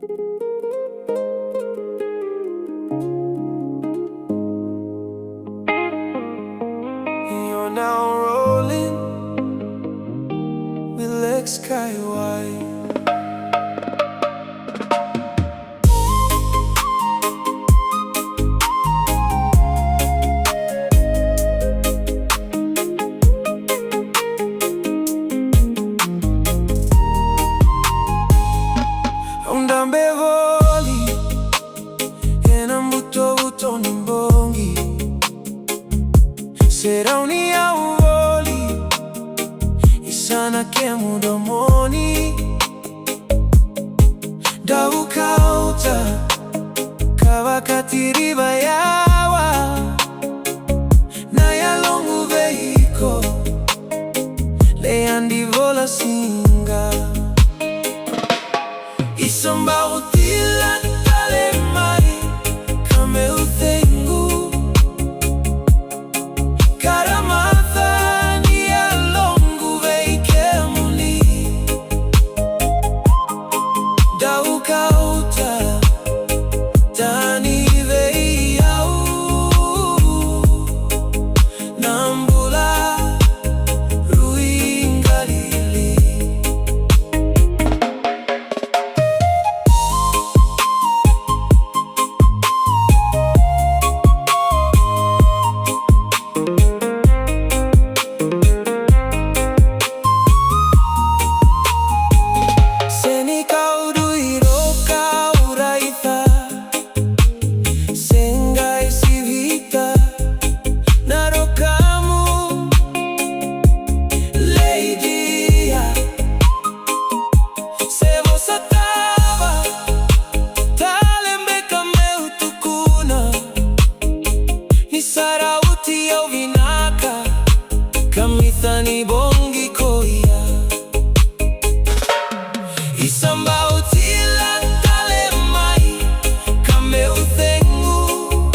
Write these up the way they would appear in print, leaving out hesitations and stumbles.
You're now rolling with Lex Kaiwai. Dabe Voli ena mbuto ni mbongi serauni ya uvoli isana ke mudomoni daukauta kawakatiriba yawa na yalongu veiko leandi vola singa isamba utila tale mai kame utengu karamatha ni alongu veike muli daukauta tani vei au nambula ruingalili. Sarauti au vinaka kamithani bongi koia isamba utila tale mai kame uthengu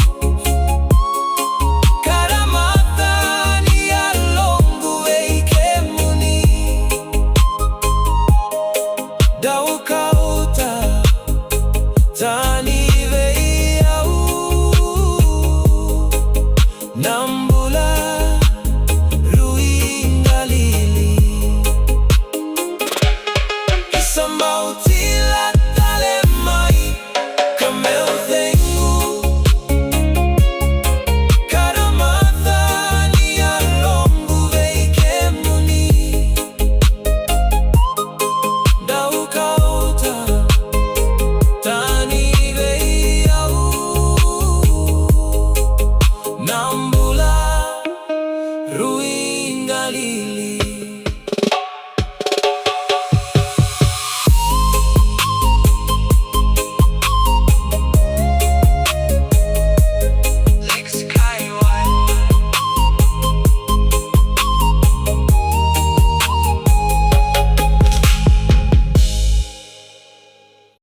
karamatha ni alongu veike muni dauka